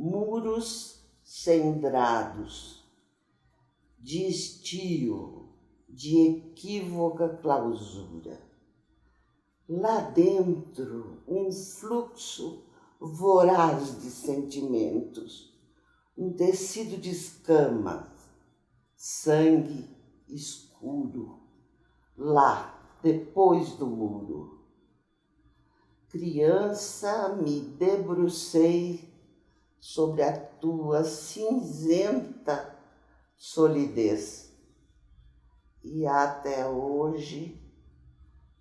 muros cendrados, de estio, de equívoca clausura. Lá dentro, um fluxo voraz de sentimentos, um tecido de escamas, sangue escuro, lá, depois do muro. Criança, me debrucei sobre a tua cinzenta solidez e até hoje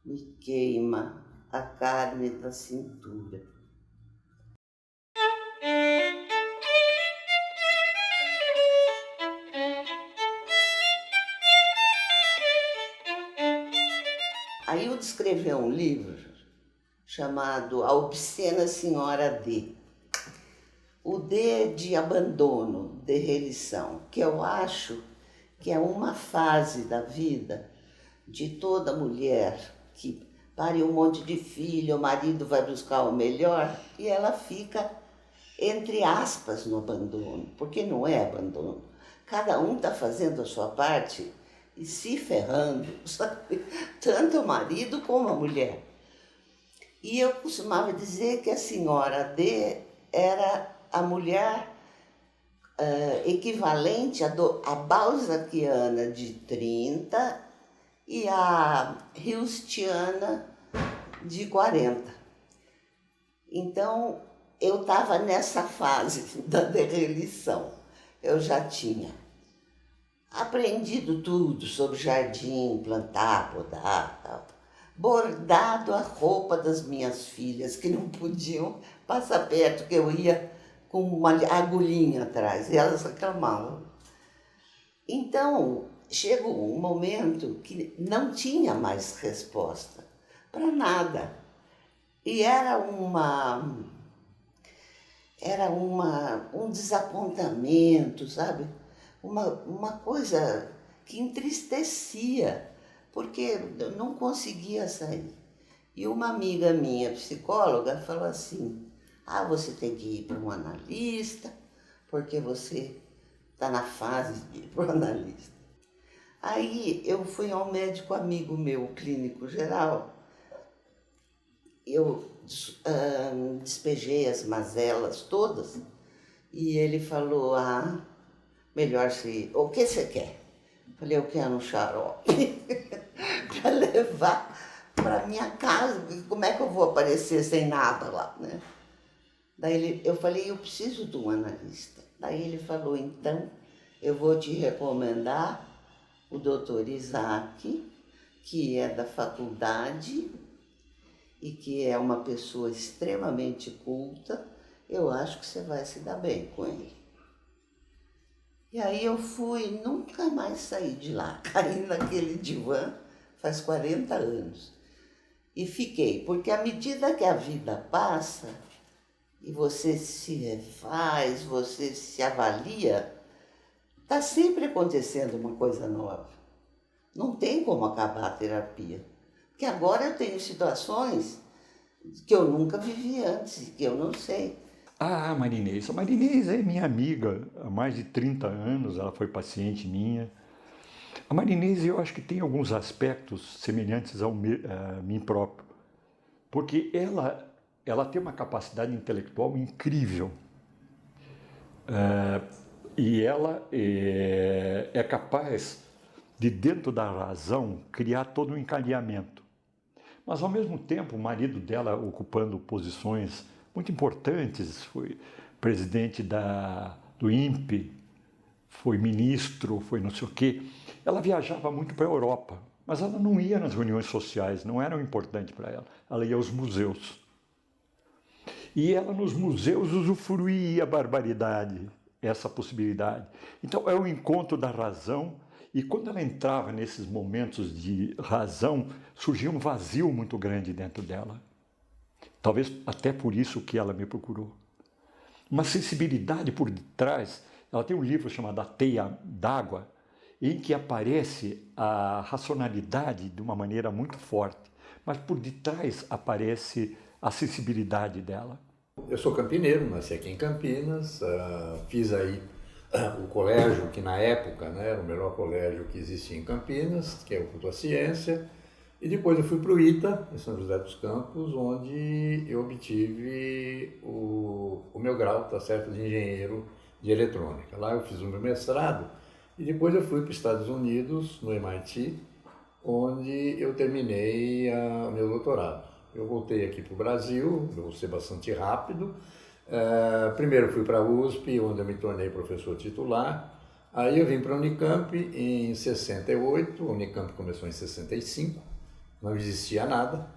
me queima a carne da cintura. Ailde escreveu um livro chamado A Obscena Senhora D. O D de abandono, de relição, que eu acho que é uma fase da vida de toda mulher que pare um monte de filho, o marido vai buscar o melhor e ela fica, entre aspas, no abandono, porque não é abandono. Cada um está fazendo a sua parte e se ferrando, sabe? Tanto o marido como a mulher. E eu costumava dizer que a senhora D era a mulher equivalente à balzaquiana de 30 e a hilstiana de 40. Então, eu estava nessa fase da derrelição. Eu já tinha aprendido tudo sobre jardim, plantar, podar, tal. Bordado a roupa das minhas filhas, que não podiam passar perto, que eu ia com uma agulhinha atrás, e elas reclamavam. Então, chegou um momento que não tinha mais resposta para nada. E era um desapontamento, sabe? Uma coisa que entristecia, porque eu não conseguia sair. E uma amiga minha, psicóloga, falou assim: você tem que ir para um analista, porque você está na fase de ir para o analista. Aí eu fui ao médico amigo meu, clínico geral, eu despejei as mazelas todas e ele falou: melhor se... O que você quer? Eu falei: eu quero um xarope para levar para minha casa, porque como é que eu vou aparecer sem nada lá, né? Daí eu falei: eu preciso de um analista. Daí ele falou: então eu vou te recomendar o doutor Isaac, que é da faculdade e que é uma pessoa extremamente culta. Eu acho que você vai se dar bem com ele. E aí eu fui, nunca mais saí de lá. Caí naquele divã faz 40 anos. E fiquei, porque à medida que a vida passa e você se refaz, você se avalia, está sempre acontecendo uma coisa nova. Não tem como acabar a terapia. Porque agora eu tenho situações que eu nunca vivi antes, que eu não sei. A Marinês é minha amiga há mais de 30 anos, ela foi paciente minha. A Marinês, eu acho que tem alguns aspectos semelhantes a mim próprio, porque ela tem uma capacidade intelectual incrível. E ela é capaz de, dentro da razão, criar todo um encadeamento. Mas, ao mesmo tempo, o marido dela ocupando posições muito importantes, foi presidente do INPE, foi ministro, foi não sei o quê. Ela viajava muito para a Europa, mas ela não ia nas reuniões sociais, não eram importantes para ela. Ela ia aos museus. E ela, nos museus, usufruía a barbaridade, essa possibilidade. Então, é o encontro da razão, e quando ela entrava nesses momentos de razão, surgia um vazio muito grande dentro dela. Talvez até por isso que ela me procurou. Uma sensibilidade por detrás. Ela tem um livro chamado A Teia d'Água, em que aparece a racionalidade de uma maneira muito forte, mas por detrás aparece a sensibilidade dela. Eu sou campineiro, nasci aqui em Campinas, fiz aí o colégio que na época, né, era o melhor colégio que existia em Campinas, que é o Culto à Ciência, e depois eu fui para o ITA, em São José dos Campos, onde eu obtive o meu grau, tá certo, de engenheiro de eletrônica. Lá eu fiz o meu mestrado e depois eu fui para os Estados Unidos, no MIT, onde eu terminei o meu doutorado. Eu voltei aqui para o Brasil, eu vou ser bastante rápido. Primeiro fui para a USP, onde eu me tornei professor titular. Aí eu vim para a Unicamp em 68, a Unicamp começou em 65, não existia nada.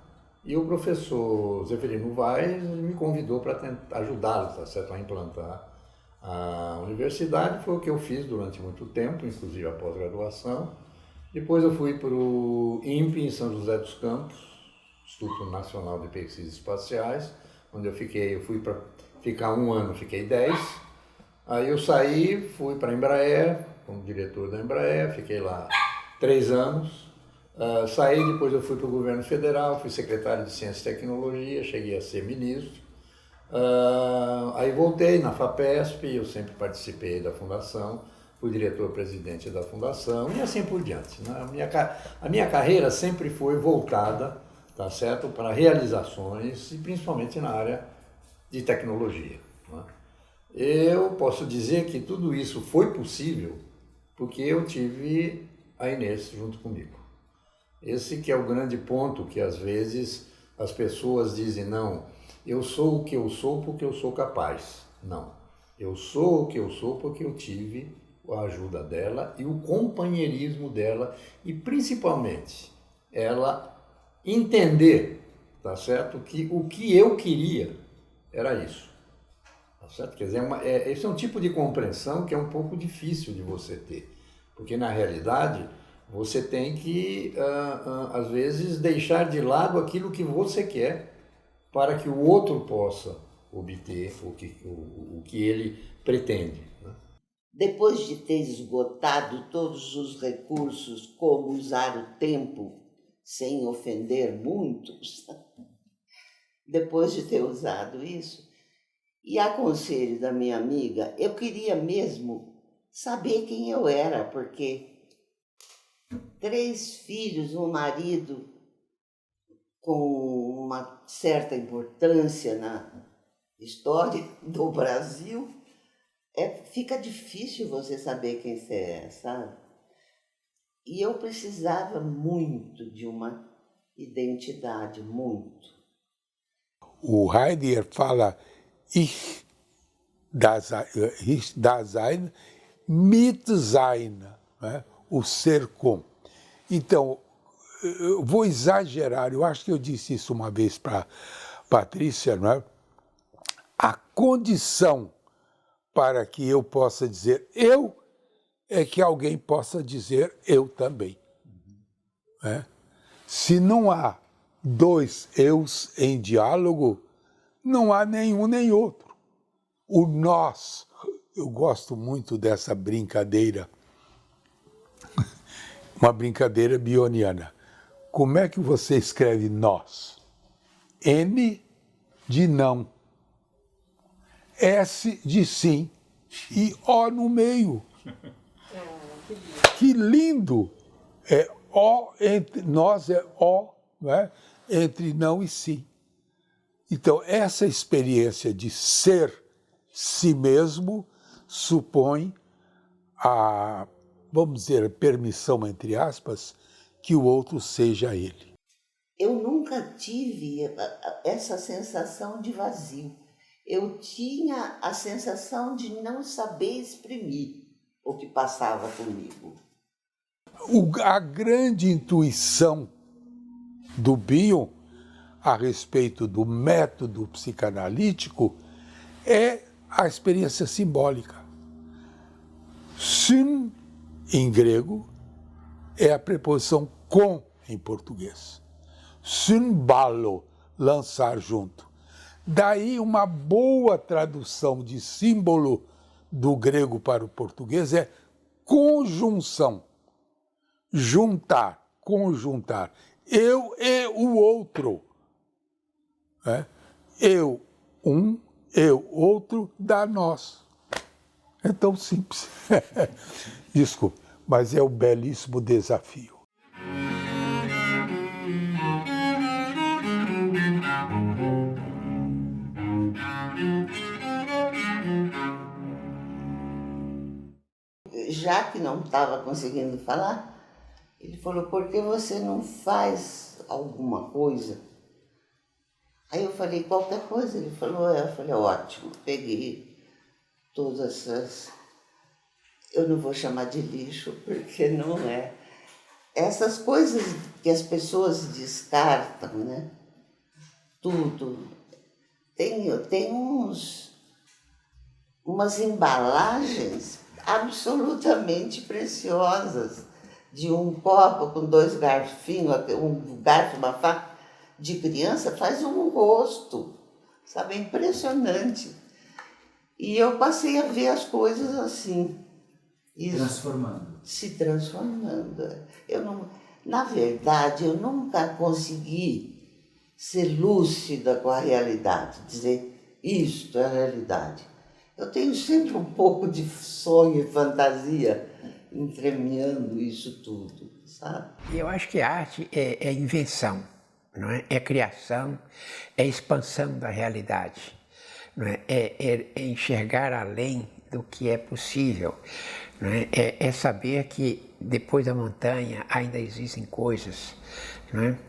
E o professor Zeferino Vaz me convidou para ajudá-lo, tá certo, a implantar a universidade. Foi o que eu fiz durante muito tempo, inclusive a pós-graduação. Depois eu fui para o INPE, em São José dos Campos, Instituto Nacional de Pesquisas Espaciais, onde eu fui para ficar 1 ano, fiquei 10. Aí eu saí, fui para a Embraer, como diretor da Embraer, fiquei lá 3 anos. Saí, depois eu fui para o governo federal, fui secretário de Ciência e Tecnologia, cheguei a ser ministro. Aí voltei na FAPESP, eu sempre participei da fundação, fui diretor-presidente da fundação e assim por diante, né? A minha carreira sempre foi voltada, tá certo, para realizações e principalmente na área de tecnologia, né? Eu posso dizer que tudo isso foi possível porque eu tive a Inês junto comigo. Esse que é o grande ponto que às vezes as pessoas dizem, não, eu sou o que eu sou porque eu sou capaz. Não, eu sou o que eu sou porque eu tive a ajuda dela e o companheirismo dela e principalmente ela entender, tá certo, que o que eu queria era isso. Tá certo? Quer dizer, esse é um tipo de compreensão que é um pouco difícil de você ter, porque na realidade você tem que, às vezes, deixar de lado aquilo que você quer para que o outro possa obter o que ele pretende, né? Depois de ter esgotado todos os recursos, como usar o tempo sem ofender muitos, depois de ter usado isso, e a conselho da minha amiga, eu queria mesmo saber quem eu era, porque 3 filhos, um marido com uma certa importância na história do Brasil, fica difícil você saber quem você é, sabe? E eu precisava muito de uma identidade, muito. O Heidegger fala ich Dasein mit Sein, né? O ser com. Então, eu vou exagerar, eu acho que eu disse isso uma vez para Patrícia, não é? A condição para que eu possa dizer eu é que alguém possa dizer eu também. Né? Se não há 2 eus em diálogo, não há nenhum nem outro. O nós, eu gosto muito dessa brincadeira, uma brincadeira bioniana. Como é que você escreve nós? N de não, S de sim e O no meio. Que lindo! É O entre nós, é O, né? Entre não e sim. Então, essa experiência de ser si mesmo supõe a, vamos dizer, permissão, entre aspas, que o outro seja ele. Eu nunca tive essa sensação de vazio. Eu tinha a sensação de não saber exprimir o que passava comigo. A grande intuição do Bion a respeito do método psicanalítico é a experiência simbólica. Syn, em grego, é a preposição com em português. Symbalo, lançar junto. Daí uma boa tradução de símbolo do grego para o português é conjunção. Juntar, conjuntar. Eu e o outro. Eu, um, eu, outro, dá nós. É tão simples. Desculpe, mas é um belíssimo desafio. Já que não estava conseguindo falar, ele falou, por que você não faz alguma coisa? Aí eu falei, qualquer coisa. Ele falou, eu falei, ótimo. Peguei todas essas... Eu não vou chamar de lixo, porque não é. Essas coisas que as pessoas descartam, né? Tudo. Tem umas embalagens absolutamente preciosas, de um copo com 2 garfinhos, um garfo, uma faca de criança, faz um rosto, sabe? É impressionante. E eu passei a ver as coisas assim. Transformando. Se transformando. Na verdade, eu nunca consegui ser lúcida com a realidade, dizer, isto é a realidade. Eu tenho sempre um pouco de sonho e fantasia entremeando isso tudo, sabe? Eu acho que a arte é invenção, não é? É criação, é expansão da realidade, não é? É enxergar além do que é possível, não é? É saber que depois da montanha ainda existem coisas, não é?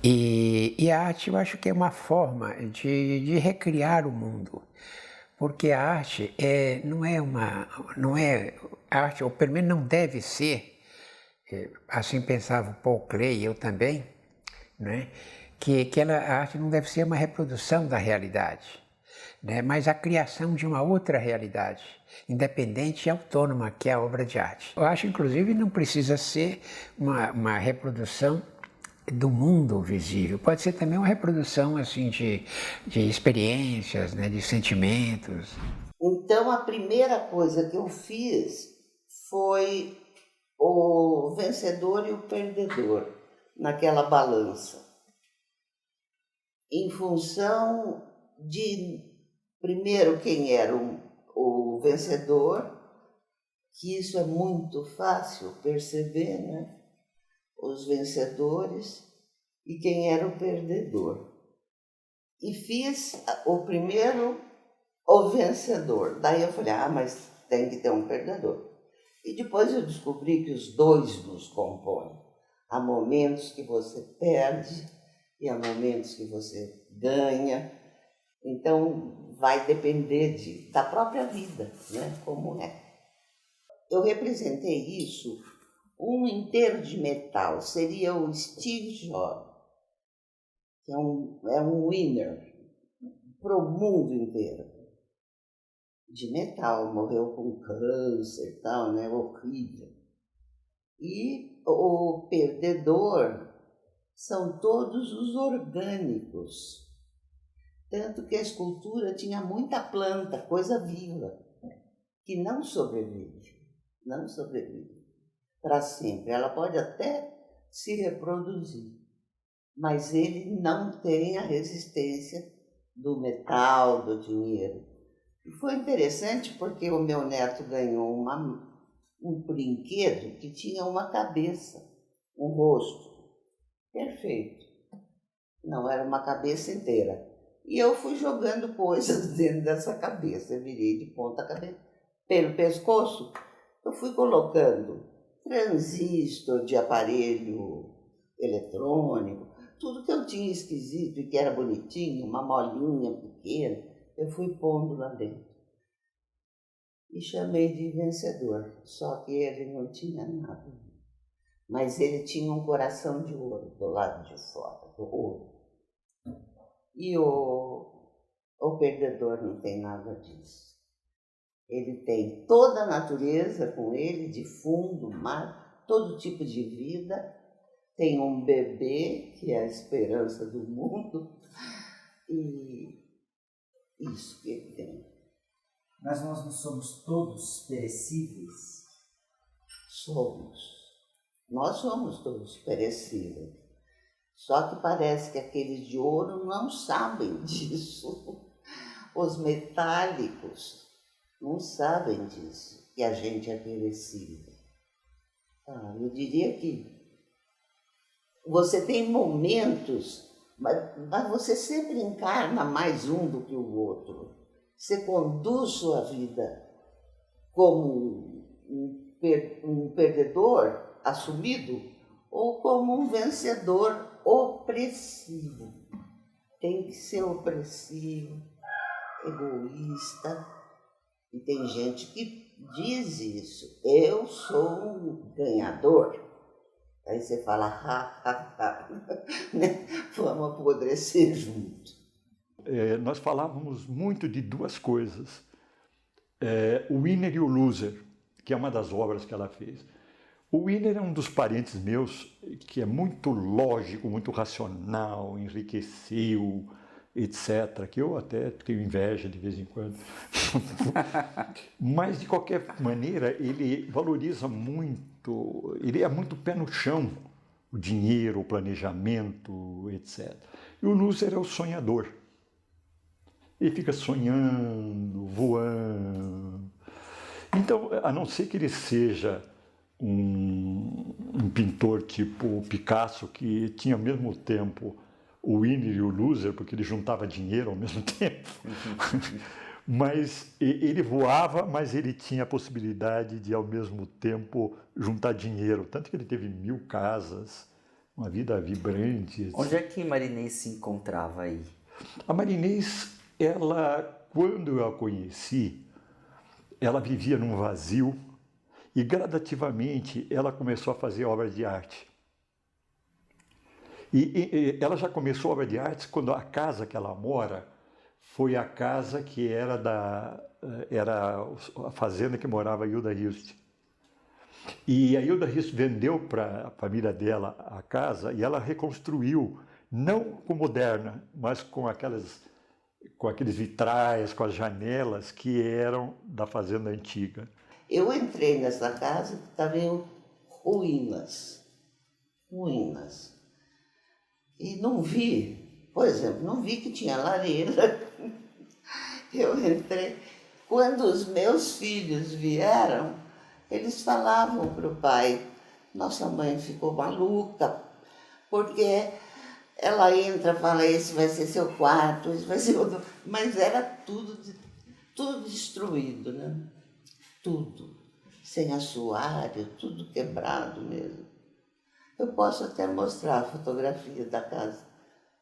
E a arte, eu acho que é uma forma de recriar o mundo. Porque a arte não é arte, ou pelo menos não deve ser, assim pensava o Paul Klee, eu também, né? Que a arte não deve ser uma reprodução da realidade, né? Mas a criação de uma outra realidade, independente e autônoma, que é a obra de arte. Eu acho, inclusive, não precisa ser uma reprodução do mundo visível, pode ser também uma reprodução assim de experiências, né, de sentimentos. Então a primeira coisa que eu fiz foi o vencedor e o perdedor naquela balança, em função de, primeiro, quem era o vencedor, que isso é muito fácil perceber, né? Os vencedores, e quem era o perdedor. E fiz o primeiro, o vencedor. Daí eu falei, mas tem que ter um perdedor. E depois eu descobri que os dois nos compõem. Há momentos que você perde e há momentos que você ganha. Então vai depender da própria vida, né? Como é. Eu representei isso. Um inteiro de metal seria o Steve Jobs, que é um winner para o mundo inteiro. De metal, morreu com câncer e tal, né? Horrível. E o perdedor são todos os orgânicos. Tanto que a escultura tinha muita planta, coisa viva, que não sobrevive para sempre. Ela pode até se reproduzir, mas ele não tem a resistência do metal, do dinheiro. E foi interessante porque o meu neto ganhou um brinquedo que tinha uma cabeça, um rosto perfeito. Não era uma cabeça inteira. E eu fui jogando coisas dentro dessa cabeça. Eu virei de ponta cabeça. Pelo pescoço, eu fui colocando transistor de aparelho eletrônico, tudo que eu tinha esquisito e que era bonitinho, uma molinha pequena, eu fui pondo lá dentro. E chamei de vencedor, só que ele não tinha nada. Mas ele tinha um coração de ouro do lado de fora, do ouro. E o perdedor não tem nada disso. Ele tem toda a natureza com ele, de fundo, mar, todo tipo de vida. Tem um bebê, que é a esperança do mundo, e isso que ele tem. Mas nós não somos todos perecíveis? Somos. Nós somos todos perecíveis. Só que parece que aqueles de ouro não sabem disso. Os metálicos não sabem disso, que a gente é perecível. Eu diria que você tem momentos, mas você sempre encarna mais um do que o outro. Você conduz sua vida como um perdedor assumido ou como um vencedor opressivo. Tem que ser opressivo, egoísta. E tem gente que diz isso. Eu sou um ganhador. Aí você fala, né? Vamos apodrecer junto. Nós falávamos muito de duas coisas. O Winner e o Loser, que é uma das obras que ela fez. O Winner é um dos parentes meus que é muito lógico, muito racional, enriqueceu, etc., que eu até tenho inveja de vez em quando. Mas, de qualquer maneira, ele valoriza muito, ele é muito pé no chão, o dinheiro, o planejamento, etc. E o Loser é o sonhador. Ele fica sonhando, voando. Então, a não ser que ele seja um pintor tipo Picasso, que tinha ao mesmo tempo o winner e o loser, porque ele juntava dinheiro ao mesmo tempo. Mas ele voava, mas ele tinha a possibilidade de, ao mesmo tempo, juntar dinheiro. Tanto que ele teve 1000 casas, uma vida vibrante. Onde é que Marinês se encontrava aí? A Marinês, ela, quando eu a conheci, ela vivia num vazio e gradativamente ela começou a fazer obras de arte. E ela já começou obra de arte quando a casa que ela mora foi a casa que era a fazenda que morava a Hilda Hilst. E a Hilda Hilst vendeu para a família dela a casa e ela reconstruiu, não com moderna, mas com aqueles vitrais, com as janelas que eram da fazenda antiga. Eu entrei nessa casa que estava em ruínas. E não vi, por exemplo, não vi que tinha lareira. Eu entrei. Quando os meus filhos vieram, eles falavam para o pai, nossa mãe ficou maluca, porque ela entra e fala, esse vai ser seu quarto, esse vai ser outro. Mas era tudo destruído, né? Tudo. Sem assoalho, tudo quebrado mesmo. Eu posso até mostrar a fotografia da casa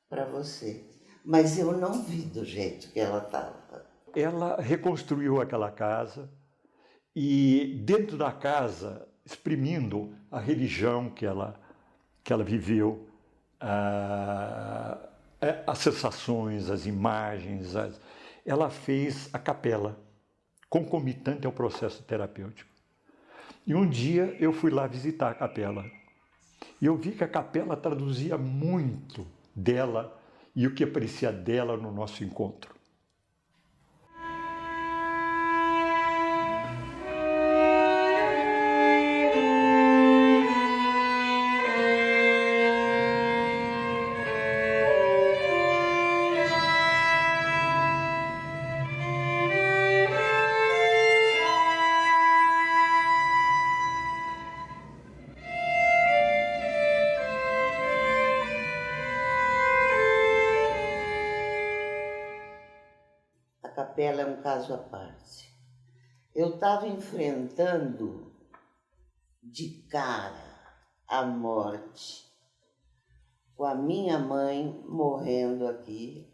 para você, mas eu não vi do jeito que ela estava. Ela reconstruiu aquela casa e dentro da casa, exprimindo a religião que ela viveu, as sensações, as imagens, ela fez a capela, concomitante ao processo terapêutico. E um dia eu fui lá visitar a capela. E eu vi que a capela traduzia muito dela e o que aparecia dela no nosso encontro. A capela é um caso à parte. Eu estava enfrentando de cara a morte, com a minha mãe morrendo aqui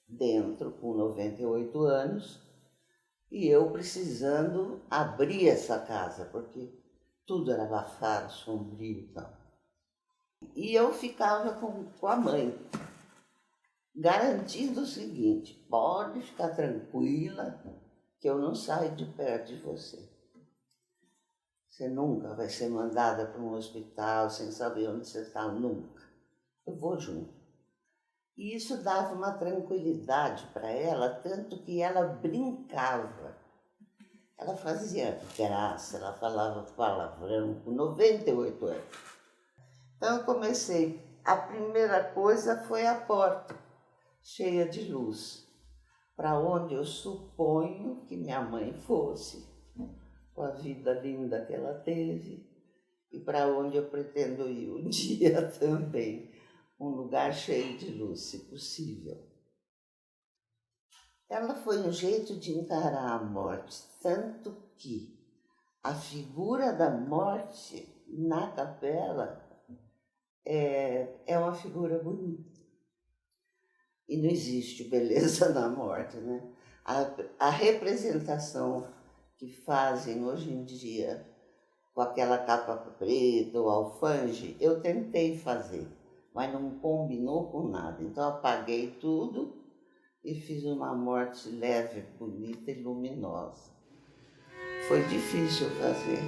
dentro, com 98 anos, e eu precisando abrir essa casa, porque tudo era abafado, sombrio e tal. E eu ficava com a mãe, garantindo o seguinte, pode ficar tranquila que eu não saio de perto de você. Você nunca vai ser mandada para um hospital sem saber onde você está, nunca. Eu vou junto. E isso dava uma tranquilidade para ela, tanto que ela brincava. Ela fazia graça, ela falava palavrão com 98 anos. Então eu comecei. A primeira coisa foi a porta, cheia de luz. para onde eu suponho que minha mãe fosse, com a vida linda que ela teve, e para onde eu pretendo ir um dia também, um lugar cheio de luz, se possível. Ela foi um jeito de encarar a morte, tanto que a figura da morte na capela é uma figura bonita. E não existe beleza na morte, né? A representação que fazem hoje em dia com aquela capa preta ou alfange, eu tentei fazer, mas não combinou com nada. Então apaguei tudo e fiz uma morte leve, bonita e luminosa. Foi difícil fazer,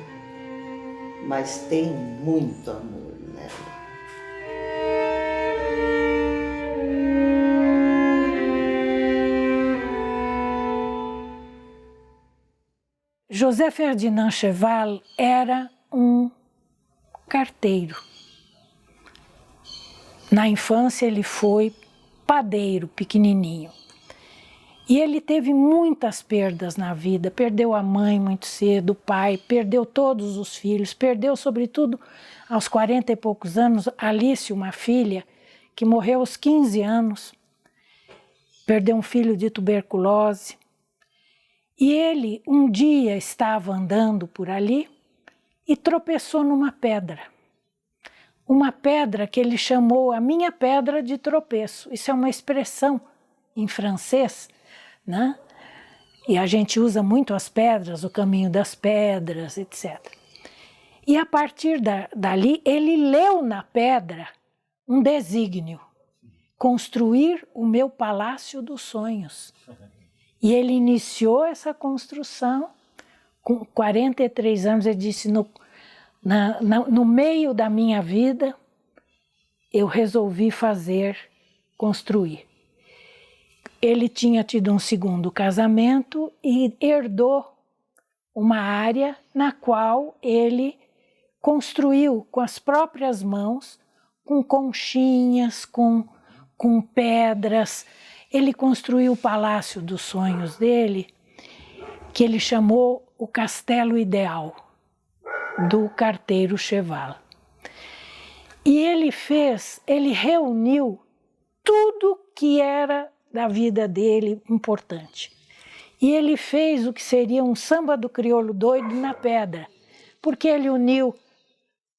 mas tem muito amor nela. José Ferdinand Cheval era um carteiro. Na infância ele foi padeiro, pequenininho. E ele teve muitas perdas na vida, perdeu a mãe muito cedo, o pai, perdeu todos os filhos, perdeu sobretudo aos 40 e poucos anos Alice, uma filha, que morreu aos 15 anos, perdeu um filho de tuberculose. E ele um dia estava andando por ali e tropeçou numa pedra. Uma pedra que ele chamou a minha pedra de tropeço. Isso é uma expressão em francês, né? E a gente usa muito as pedras, o caminho das pedras, etc. E a partir dali, ele leu na pedra um desígnio: construir o meu palácio dos sonhos. E ele iniciou essa construção com 43 anos. Ele disse, no meio da minha vida, eu resolvi construir. Ele tinha tido um segundo casamento e herdou uma área na qual ele construiu com as próprias mãos, com conchinhas, com pedras. Ele construiu o palácio dos sonhos dele, que ele chamou o Castelo Ideal, do carteiro Cheval. E ele reuniu tudo que era da vida dele importante. E ele fez o que seria um samba do crioulo doido na pedra, porque ele uniu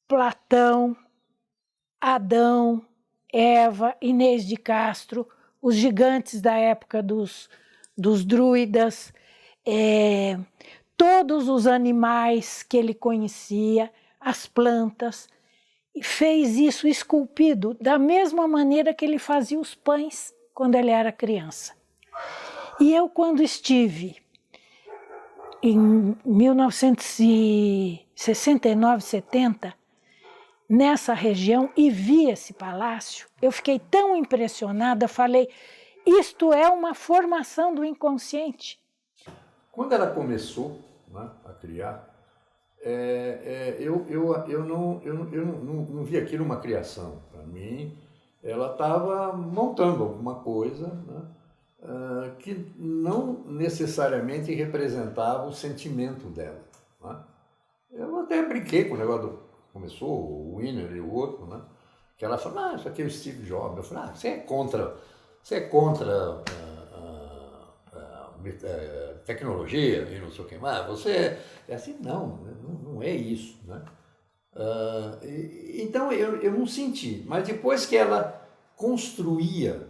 Platão, Adão, Eva, Inês de Castro, os gigantes da época dos druidas, todos os animais que ele conhecia, as plantas, e fez isso esculpido da mesma maneira que ele fazia os pães quando ele era criança. E eu, quando estive em 1969, 70, nessa região e vi esse palácio, eu fiquei tão impressionada, falei, isto é uma formação do inconsciente. Quando ela começou, né, a criar, eu não vi aquilo uma criação. Para mim, ela estava montando alguma coisa, né, que não necessariamente representava o sentimento dela. Né? Eu até brinquei com o negócio começou, o Winner e o outro, né? Que ela falou, isso aqui é o Steve Jobs. Eu falei, você é contra tecnologia e não sei o que mais, você é assim, não é isso, né? Então eu não senti, mas depois que ela construía,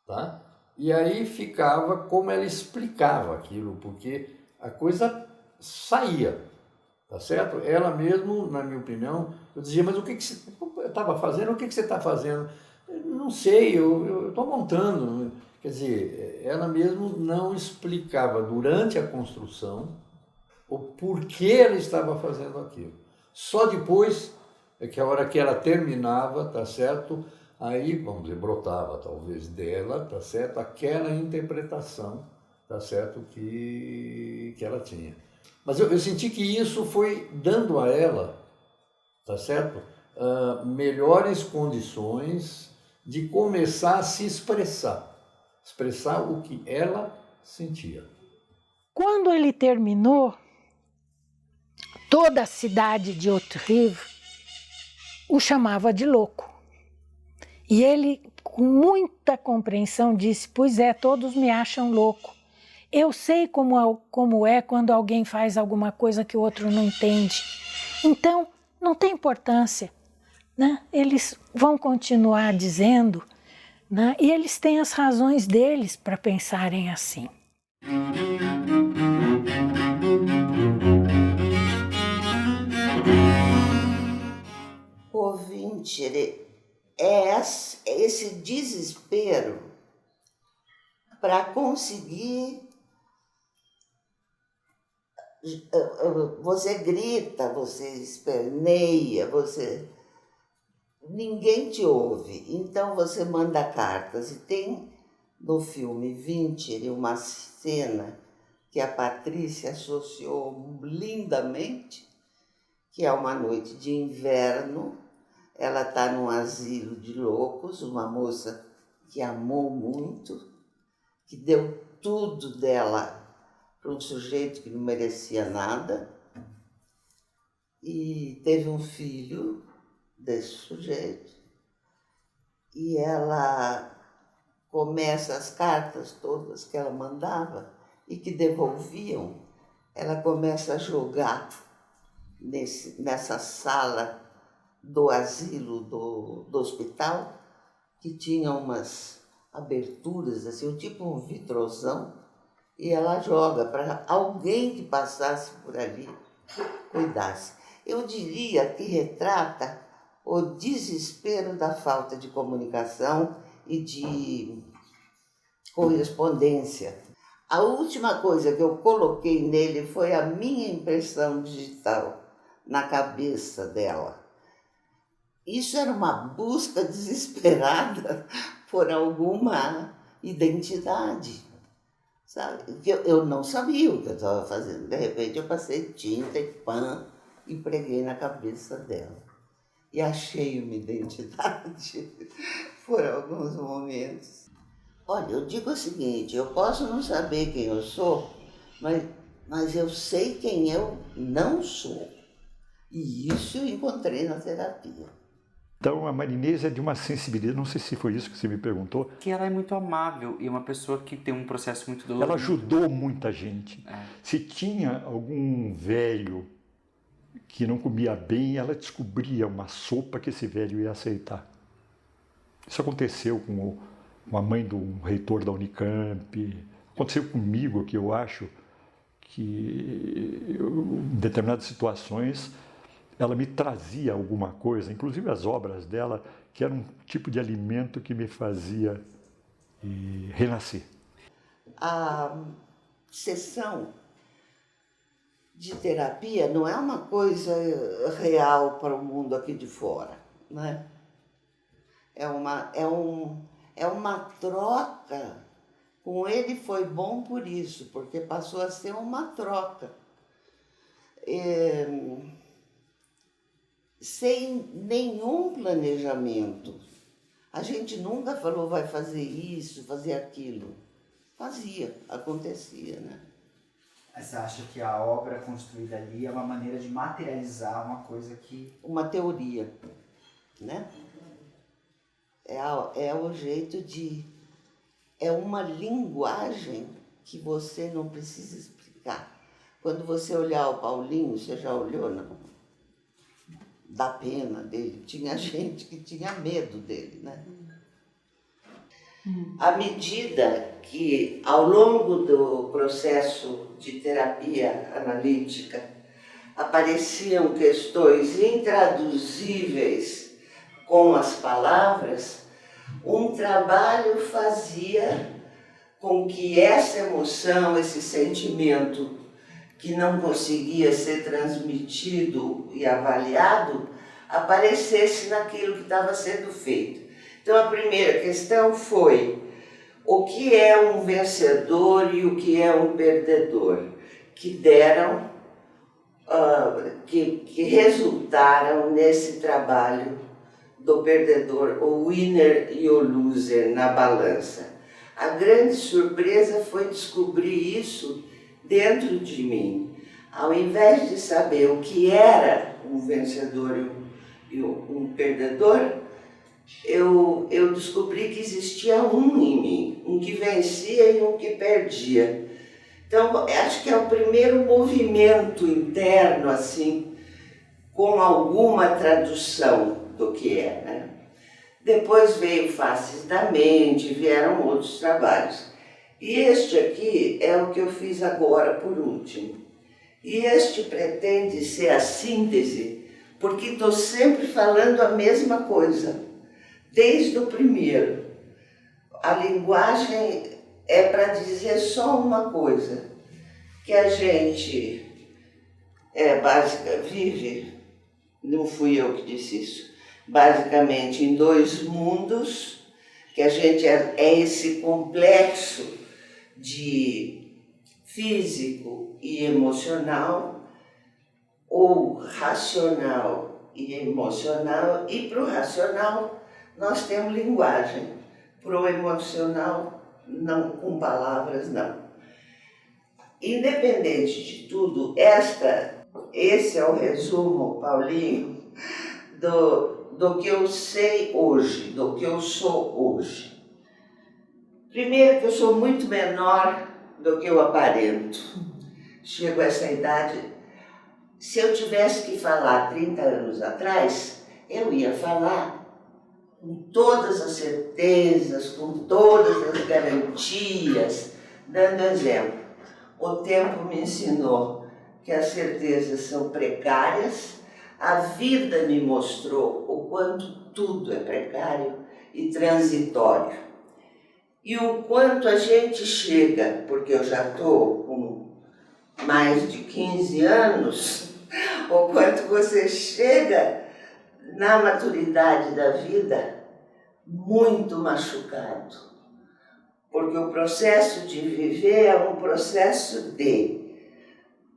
tá? E aí ficava como ela explicava aquilo, porque a coisa saía. Tá certo? Ela mesmo, na minha opinião, eu dizia, mas o que você estava fazendo? O que você está fazendo? Eu não sei, eu estou montando. Quer dizer, ela mesmo não explicava durante a construção o porquê ela estava fazendo aquilo. Só depois, que a hora que ela terminava, tá certo? Aí, vamos dizer, brotava talvez dela, tá certo? Aquela interpretação, tá certo? Que ela tinha. Mas eu senti que isso foi dando a ela, tá certo? Melhores condições de começar a se expressar. expressar o que ela sentia. Quando ele terminou, toda a cidade de Haute-Rive o chamava de louco. E ele, com muita compreensão, disse: pois é, todos me acham louco. Eu sei como é quando alguém faz alguma coisa que o outro não entende. Então, não tem importância, né? Eles vão continuar dizendo, né? E eles têm as razões deles para pensarem assim. Ouvinte, é esse desespero para conseguir. Você grita, você esperneia, ninguém te ouve, então você manda cartas. E tem no filme Vintere uma cena que a Patrícia associou lindamente, que é uma noite de inverno. Ela está num asilo de loucos, uma moça que amou muito, que deu tudo dela para um sujeito que não merecia nada, e teve um filho desse sujeito, e ela começa as cartas todas que ela mandava e que devolviam, ela começa a jogar nessa sala do asilo do hospital, que tinha umas aberturas, assim, tipo um vitrozão, e ela joga para alguém que passasse por ali cuidasse. Eu diria que retrata o desespero da falta de comunicação e de correspondência. A última coisa que eu coloquei nele foi a minha impressão digital na cabeça dela. Isso era uma busca desesperada por alguma identidade, sabe? Eu não sabia o que eu estava fazendo. De repente eu passei tinta e pã e preguei na cabeça dela. E achei uma identidade por alguns momentos. Olha, eu digo o seguinte, eu posso não saber quem eu sou, mas eu sei quem eu não sou. E isso eu encontrei na terapia. Então, a Marinês é de uma sensibilidade, não sei se foi isso que você me perguntou. Que ela é muito amável e é uma pessoa que tem um processo muito doloroso. Ela ajudou muita gente. É. Se tinha algum velho que não comia bem, ela descobria uma sopa que esse velho ia aceitar. Isso aconteceu com a mãe do reitor da Unicamp, aconteceu comigo, que eu acho que em determinadas situações ela me trazia alguma coisa, inclusive as obras dela, que era um tipo de alimento que me fazia renascer. A sessão de terapia não é uma coisa real para o mundo aqui de fora, né? É uma troca. Com ele foi bom por isso, porque passou a ser uma troca. Sem nenhum planejamento. A gente nunca falou vai fazer isso, fazer aquilo. Fazia, acontecia, né? Você acha que a obra construída ali é uma maneira de materializar uma coisa que... Uma teoria, né? É o jeito de... É uma linguagem que você não precisa explicar. Quando você olhar o Paulinho, você já olhou, não? Da pena dele. Tinha gente que tinha medo dele, né? À medida que, ao longo do processo de terapia analítica, apareciam questões intraduzíveis com as palavras, um trabalho fazia com que essa emoção, esse sentimento que não conseguia ser transmitido e avaliado, aparecesse naquilo que estava sendo feito. Então, a primeira questão foi o que é um vencedor e o que é um perdedor, que deram, que resultaram nesse trabalho do perdedor, o winner e o loser na balança. A grande surpresa foi descobrir isso dentro de mim. Ao invés de saber o que era um vencedor e um perdedor, eu descobri que existia um em mim, um que vencia e um que perdia. Então, acho que é o primeiro movimento interno, assim, com alguma tradução do que é, né? Depois veio Faces da Mente, vieram outros trabalhos. E este aqui é o que eu fiz agora por último. E este pretende ser a síntese, porque estou sempre falando a mesma coisa, desde o primeiro. A linguagem é para dizer só uma coisa, que a gente vive, não fui eu que disse isso, basicamente em dois mundos, que a gente é esse complexo de físico e emocional, ou racional e emocional, e para o racional nós temos linguagem, para o emocional não, com palavras não. Independente de tudo, esse é o resumo, Paulinho, do que eu sei hoje, do que eu sou hoje. Primeiro que eu sou muito menor do que eu aparento. Chego a essa idade, se eu tivesse que falar 30 anos atrás, eu ia falar com todas as certezas, com todas as garantias, dando exemplo. O tempo me ensinou que as certezas são precárias, a vida me mostrou o quanto tudo é precário e transitório. E o quanto a gente chega, porque eu já estou com mais de 15 anos, o quanto você chega na maturidade da vida muito machucado. Porque o processo de viver é um processo de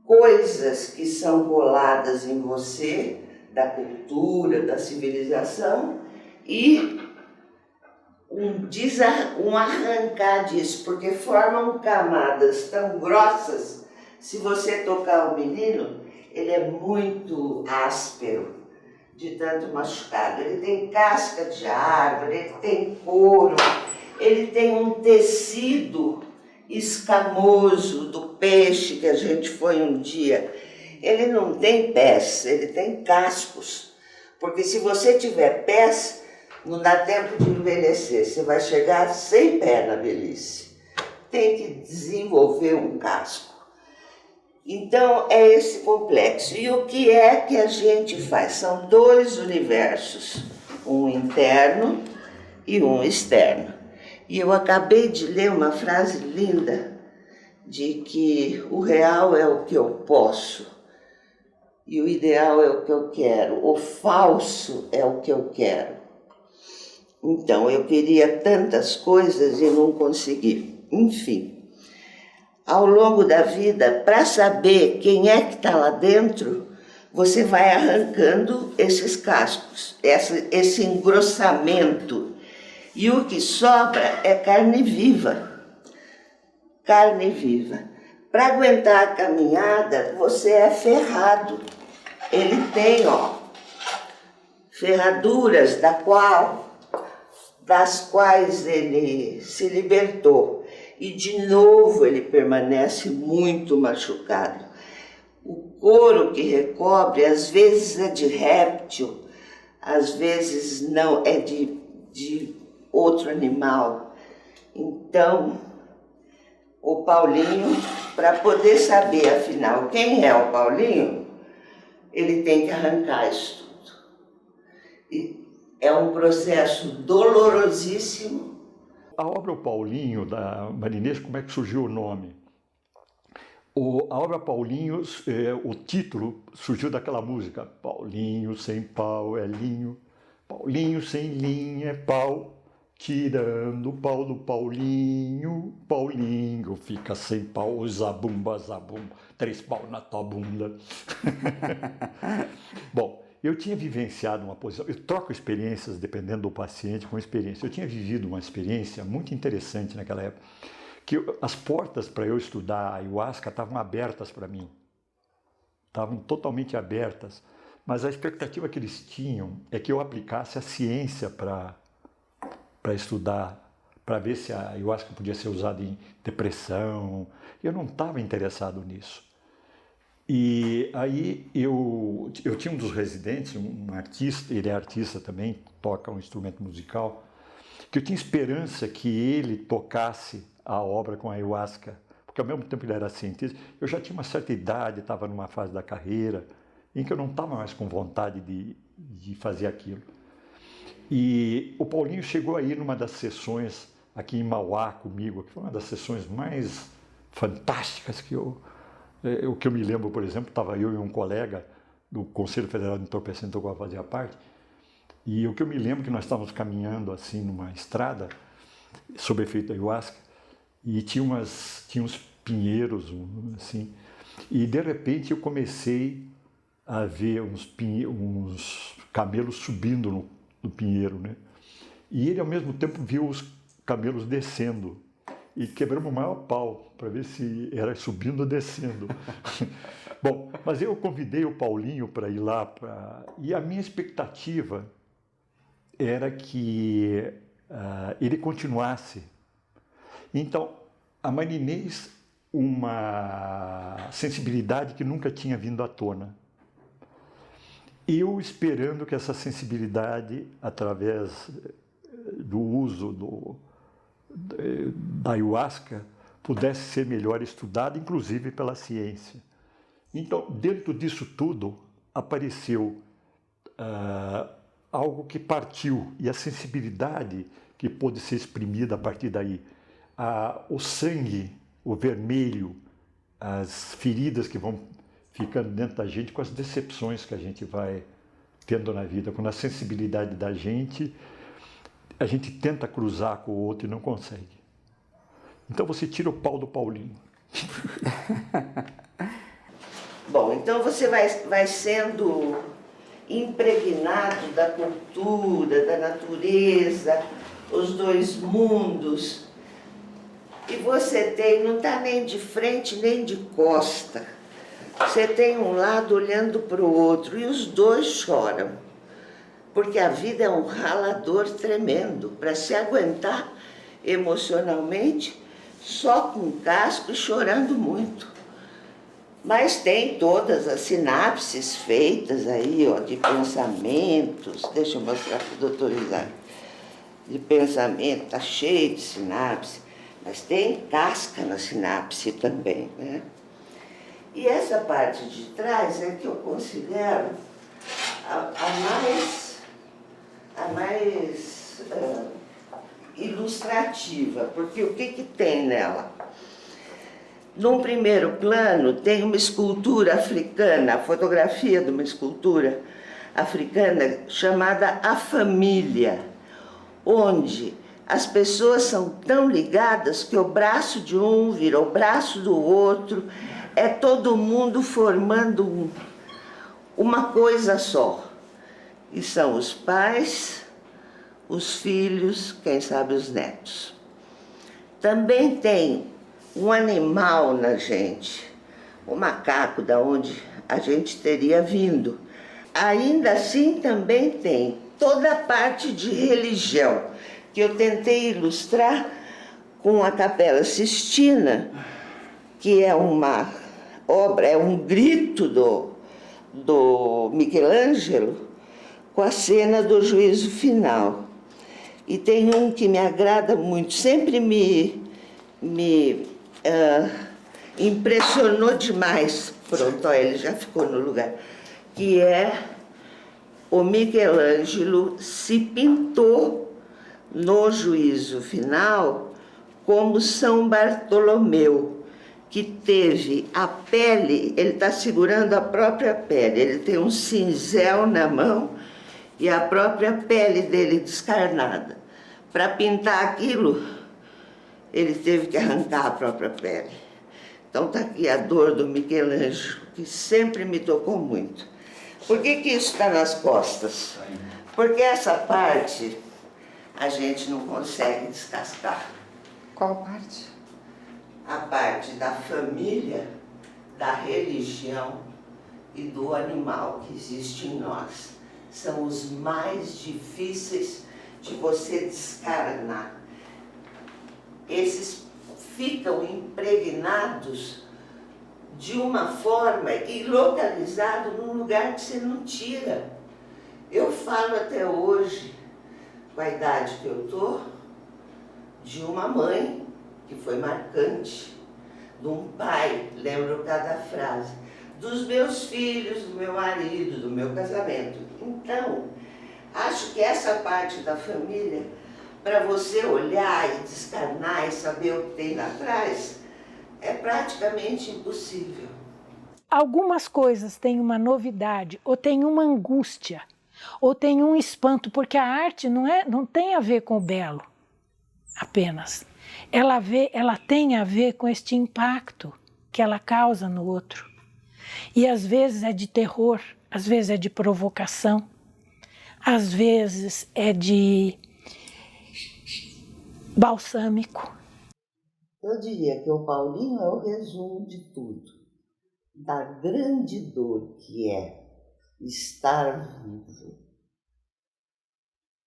coisas que são coladas em você, da cultura, da civilização, e um arrancar disso, porque formam camadas tão grossas. Se você tocar o menino, ele é muito áspero, de tanto machucado. Ele tem casca de árvore, ele tem couro, ele tem um tecido escamoso do peixe que a gente foi um dia. Ele não tem pés, ele tem cascos. Porque se você tiver pés, não dá tempo de envelhecer. Você vai chegar sem pé na velhice. Tem que desenvolver um casco. Então, é esse complexo. E o que é que a gente faz? São dois universos, um interno e um externo. E eu acabei de ler uma frase linda de que o real é o que eu posso e o ideal é o que eu quero, o falso é o que eu quero. Então, eu queria tantas coisas e não consegui. Enfim, ao longo da vida, para saber quem é que está lá dentro, você vai arrancando esses cascos, esse engrossamento. E o que sobra é carne viva. Carne viva. Para aguentar a caminhada, você é ferrado. Ele tem, ferraduras das quais ele se libertou. E de novo ele permanece muito machucado. O couro que recobre, às vezes é de réptil, às vezes não, é de outro animal. Então, o Paulinho, para poder saber, afinal, quem é o Paulinho, ele tem que arrancar isso tudo. E é um processo dolorosíssimo. A obra O Paulinho, da Marinês, como é que surgiu o nome? A obra Paulinho, o título surgiu daquela música, Paulinho sem pau é linho, Paulinho sem linha é pau, tirando o pau do Paulinho, Paulinho fica sem pau, zabumba, zabumba, 3 pau na tua bunda. Bom, eu tinha vivenciado uma posição, eu troco experiências dependendo do paciente com experiência. Eu tinha vivido uma experiência muito interessante naquela época, que as portas para eu estudar ayahuasca estavam abertas para mim, estavam totalmente abertas, mas a expectativa que eles tinham é que eu aplicasse a ciência para estudar, para ver se a ayahuasca podia ser usada em depressão. Eu não estava interessado nisso. E aí eu tinha um dos residentes, um artista, ele é artista também, toca um instrumento musical, que eu tinha esperança que ele tocasse a obra com a ayahuasca, porque ao mesmo tempo ele era cientista. Eu já tinha uma certa idade, estava numa fase da carreira em que eu não estava mais com vontade de fazer aquilo. E o Paulinho chegou aí numa das sessões aqui em Mauá comigo, que foi uma das sessões mais fantásticas que eu me lembro. Por exemplo, estava eu e um colega do Conselho Federal de Entorpecente, do qual eu fazia parte, e o que eu me lembro é que nós estávamos caminhando assim numa estrada, sob efeito da ayahuasca, e tinha uns pinheiros, assim, e de repente eu comecei a ver uns camelos subindo no pinheiro, né? E ele ao mesmo tempo viu os camelos descendo, e quebramos o maior pau para ver se era subindo ou descendo. Bom, mas eu convidei o Paulinho para ir lá, e a minha expectativa era que ele continuasse. Então, a Marinês, uma sensibilidade que nunca tinha vindo à tona. Eu esperando que essa sensibilidade, através do uso da ayahuasca, pudesse ser melhor estudada, inclusive pela ciência. Então, dentro disso tudo, apareceu algo que partiu, e a sensibilidade que pôde ser exprimida a partir daí. O sangue, o vermelho, as feridas que vão ficando dentro da gente com as decepções que a gente vai tendo na vida. Quando a sensibilidade da gente, a gente tenta cruzar com o outro e não consegue. Então você tira o pau do Paulinho. Bom, então você vai sendo impregnado da cultura, da natureza, os dois mundos, e você não está nem de frente nem de costa. Você tem um lado olhando para o outro e os dois choram, porque a vida é um ralador tremendo para se aguentar emocionalmente, só com casco e chorando muito. Mas tem todas as sinapses feitas aí, ó, de pensamentos. Deixa eu mostrar para o doutor Isaac. De pensamento, está cheio de sinapse, mas tem casca na sinapse também, né? E essa parte de trás é que eu considero a mais ilustrativa, porque o que tem nela? Num primeiro plano tem uma escultura africana, a fotografia de uma escultura africana chamada A Família, onde as pessoas são tão ligadas que o braço de um vira o braço do outro, é todo mundo formando uma coisa só. E são os pais, os filhos, quem sabe os netos. Também tem um animal na gente, o macaco, da onde a gente teria vindo. Ainda assim também tem toda a parte de religião, que eu tentei ilustrar com a Capela Sistina, que é uma obra, é um grito do Michelangelo, com a cena do juízo final. E tem um que me agrada muito, sempre me impressionou demais, pronto, ó, ele já ficou no lugar, que é o Michelangelo se pintou no juízo final como São Bartolomeu, que teve a pele, ele está segurando a própria pele, ele tem um cinzel na mão e a própria pele dele descarnada. Para pintar aquilo, ele teve que arrancar a própria pele. Então está aqui a dor do Michelangelo, que sempre me tocou muito. Por que isso está nas costas? Porque essa parte a gente não consegue descascar. Qual parte? A parte da família, da religião e do animal que existe em nós. São os mais difíceis de você descarnar. Esses ficam impregnados de uma forma e localizados num lugar que você não tira. Eu falo até hoje, com a idade que eu tô, de uma mãe que foi marcante, de um pai, lembro cada frase, dos meus filhos, do meu marido, do meu casamento. Então, acho que essa parte da família, para você olhar e descarnar e saber o que tem lá atrás, é praticamente impossível. Algumas coisas têm uma novidade, ou tem uma angústia, ou tem um espanto, porque a arte não tem a ver com o belo apenas. Ela tem a ver com este impacto que ela causa no outro. E às vezes é de terror, às vezes é de provocação, às vezes é de balsâmico. Eu diria que o Paulinho é o resumo de tudo, da grande dor que é estar vivo,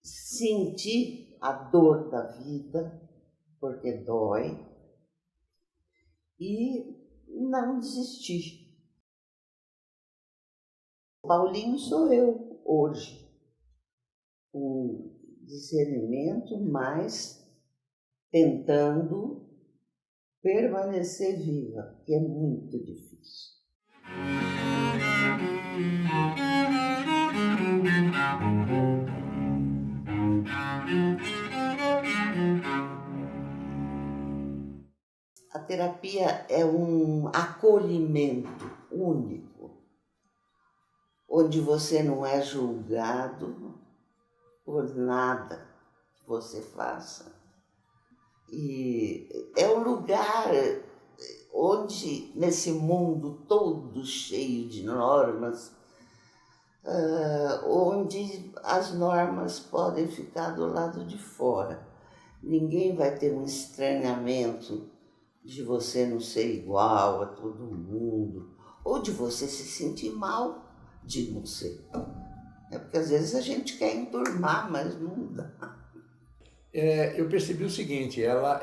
sentir a dor da vida, porque dói, e não desistir. Paulinho sou eu hoje, com discernimento, mas tentando permanecer viva, que é muito difícil. A terapia é um acolhimento único, onde você não é julgado por nada que você faça. E é um lugar onde, nesse mundo todo cheio de normas, onde as normas podem ficar do lado de fora. Ninguém vai ter um estranhamento de você não ser igual a todo mundo, ou de você se sentir mal de não ser. É porque às vezes a gente quer enturmar, mas não dá. Eu percebi o seguinte, ela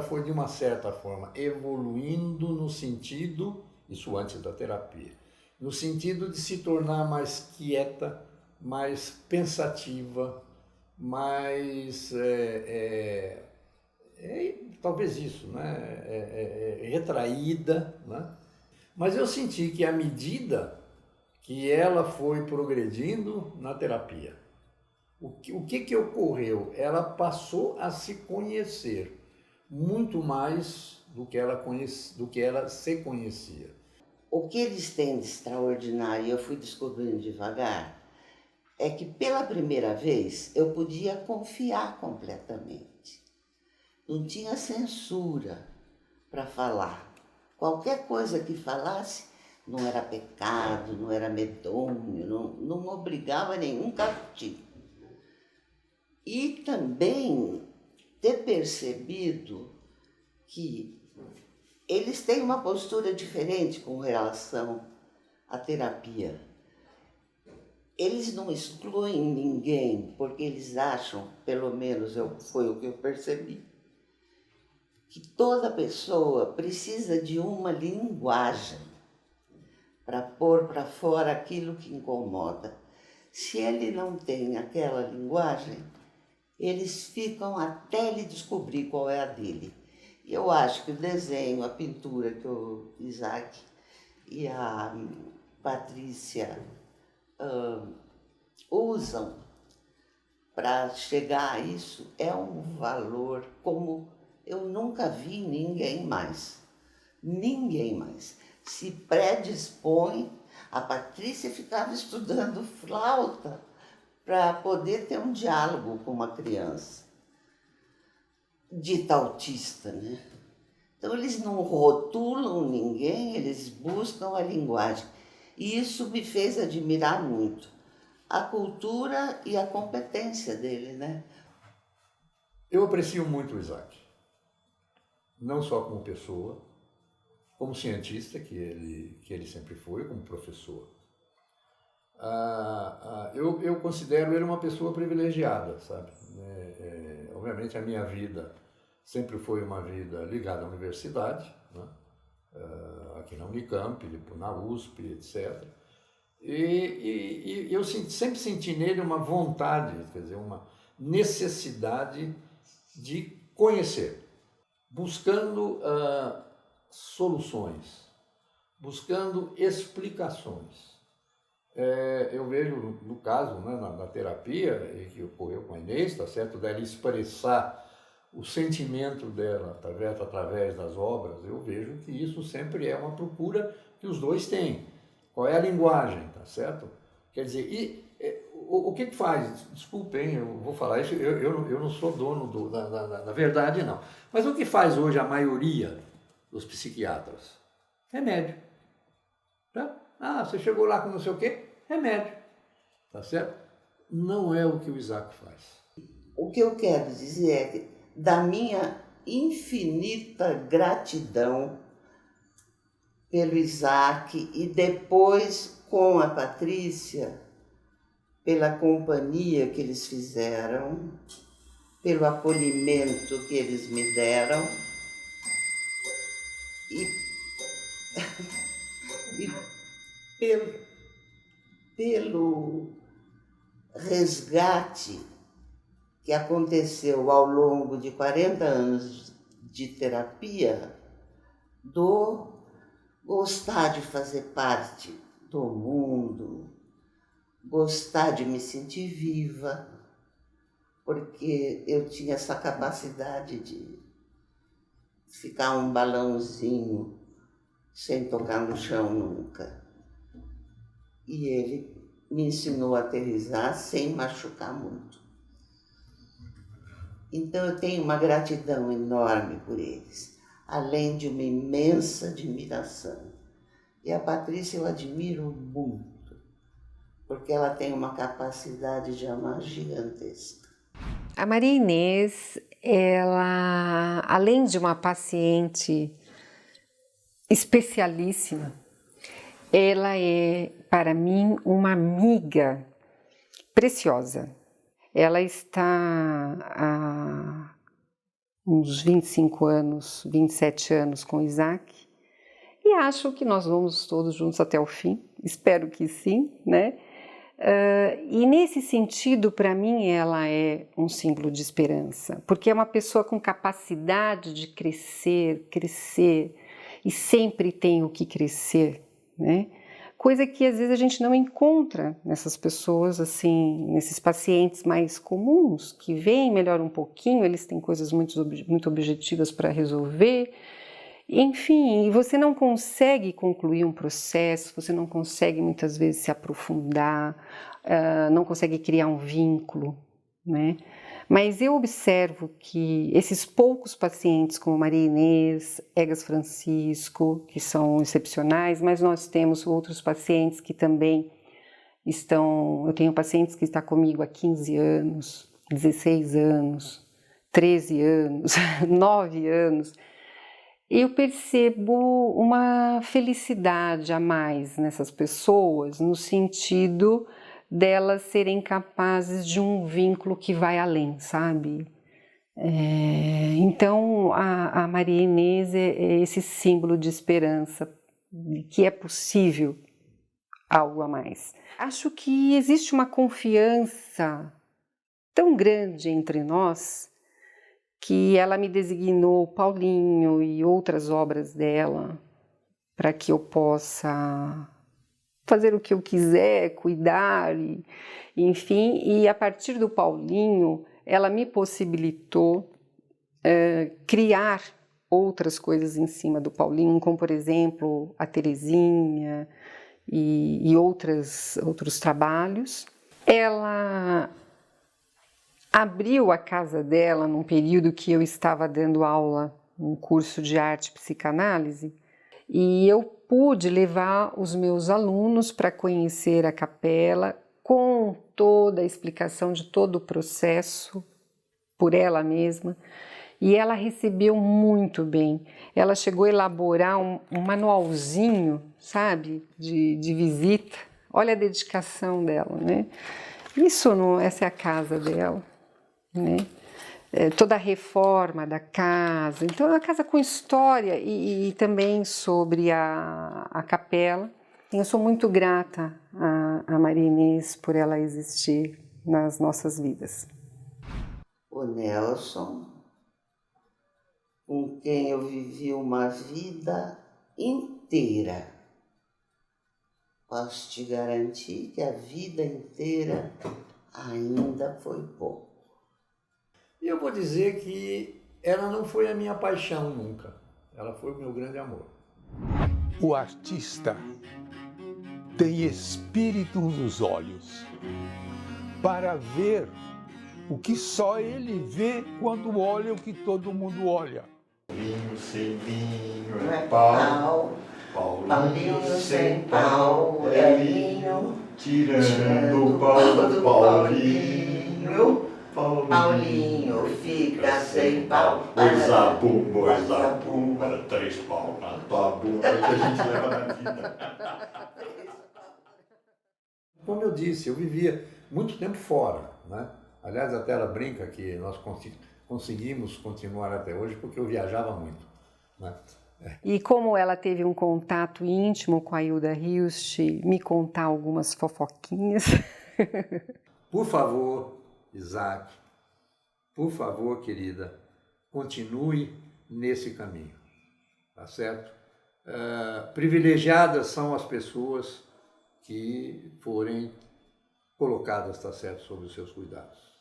foi de uma certa forma evoluindo no sentido, isso antes da terapia, no sentido de se tornar mais quieta, mais pensativa, mais, talvez isso, né? Retraída, né? Mas eu senti que à medida que ela foi progredindo na terapia, o que ocorreu? Ela passou a se conhecer muito mais do que ela se conhecia. O que eles têm de extraordinário, eu fui descobrindo devagar, é que pela primeira vez eu podia confiar completamente. Não tinha censura para falar. Qualquer coisa que falasse não era pecado, não era medonho, não obrigava a nenhum castigo. E também ter percebido que eles têm uma postura diferente com relação à terapia. Eles não excluem ninguém, porque eles acham, pelo menos foi o que eu percebi, que toda pessoa precisa de uma linguagem para pôr para fora aquilo que incomoda. Se ele não tem aquela linguagem, eles ficam até ele descobrir qual é a dele. E eu acho que o desenho, a pintura que o Isaac e a Patrícia usam para chegar a isso é um valor como eu nunca vi ninguém mais. Ninguém mais se predispõe. A Patrícia ficava estudando flauta para poder ter um diálogo com uma criança dita autista, né? Então eles não rotulam ninguém, eles buscam a linguagem. E isso me fez admirar muito a cultura e a competência dele, né? Eu aprecio muito o Isaac, não só como pessoa, como cientista, que ele sempre foi, como professor. Eu considero ele uma pessoa privilegiada, sabe? Obviamente a minha vida sempre foi uma vida ligada à universidade, né? Aqui na Unicamp, na USP, etc. E eu sempre senti nele uma vontade, quer dizer, uma necessidade de conhecer, buscando soluções, buscando explicações. Eu vejo, no caso, né, na terapia que ocorreu com a Inês, tá certo, dela expressar o sentimento dela através das obras, eu vejo que isso sempre é uma procura que os dois têm. Qual é a linguagem, tá certo? Quer dizer, o que faz? Desculpem, eu vou falar isso, eu não sou dono da verdade, não. Mas o que faz hoje a maioria dos psiquiatras? Remédio. Tá? Você chegou lá com não sei o quê? Remédio. Tá certo? Não é o que o Isaac faz. O que eu quero dizer é que, da minha infinita gratidão pelo Isaac e depois com a Patrícia, pela companhia que eles fizeram, pelo acolhimento que eles me deram e pelo resgate que aconteceu ao longo de 40 anos de terapia, do gostar de fazer parte do mundo, gostar de me sentir viva, porque eu tinha essa capacidade de ficar um balãozinho sem tocar no chão nunca. E ele me ensinou a aterrissar sem machucar muito. Então eu tenho uma gratidão enorme por eles, além de uma imensa admiração. E a Patrícia eu admiro muito, porque ela tem uma capacidade de amar gigantesca. A Maria Inês, ela, além de uma paciente especialíssima, ela é, para mim, uma amiga preciosa. Ela está há uns 25 anos, 27 anos com o Isaac, e acho que nós vamos todos juntos até o fim, espero que sim, né? E nesse sentido, para mim, ela é um símbolo de esperança, porque é uma pessoa com capacidade de crescer, e sempre tem o que crescer, né? Coisa que às vezes a gente não encontra nessas pessoas, assim, nesses pacientes mais comuns, que vêm, melhoram um pouquinho, eles têm coisas muito objetivas para resolver. Enfim, você não consegue concluir um processo, você não consegue muitas vezes se aprofundar, não consegue criar um vínculo, né? Mas eu observo que esses poucos pacientes, como Maria Inês, Egas Francisco, que são excepcionais, mas nós temos outros pacientes que também estão... Eu tenho pacientes que estão comigo há 15 anos, 16 anos, 13 anos, 9 anos. Eu percebo uma felicidade a mais nessas pessoas, no sentido delas serem capazes de um vínculo que vai além, sabe? Então, a Maria Inês é esse símbolo de esperança, de que é possível algo a mais. Acho que existe uma confiança tão grande entre nós que ela me designou Paulinho e outras obras dela para que eu possa fazer o que eu quiser, cuidar, enfim. E a partir do Paulinho, ela me possibilitou criar outras coisas em cima do Paulinho, como, por exemplo, a Terezinha e outros trabalhos. Ela abriu a casa dela num período que eu estava dando aula, um curso de arte e psicanálise, E eu pude levar os meus alunos para conhecer a capela com toda a explicação de todo o processo por ela mesma. E ela recebeu muito bem. Ela chegou a elaborar um manualzinho, sabe, de visita. Olha a dedicação dela, né? Essa é a casa dela, né? Toda a reforma da casa. Então, é uma casa com história e também sobre a capela. Eu sou muito grata a Maria Inês por ela existir nas nossas vidas. O Nelson, com quem eu vivi uma vida inteira. Posso te garantir que a vida inteira ainda foi pouco. E eu vou dizer que ela não foi a minha paixão nunca. Ela foi o meu grande amor. O artista tem espírito nos olhos para ver o que só ele vê quando olha o que todo mundo olha. Paulinho sem vinho É pau, Paulinho sem pau, é linho, tirando o pau do Paulinho. Paulinho fica sem pau. Zabumba, 3 pau na tua bunda que a gente leva na vida. Como eu disse, eu vivia muito tempo fora, né? Aliás, até ela brinca que nós conseguimos continuar até hoje porque eu viajava muito, né? E como ela teve um contato íntimo com a Hilda Hilst, me contar algumas fofoquinhas. Por favor, Isaac, por favor, querida, continue nesse caminho, tá certo? Privilegiadas são as pessoas que forem colocadas, tá certo, sob os seus cuidados.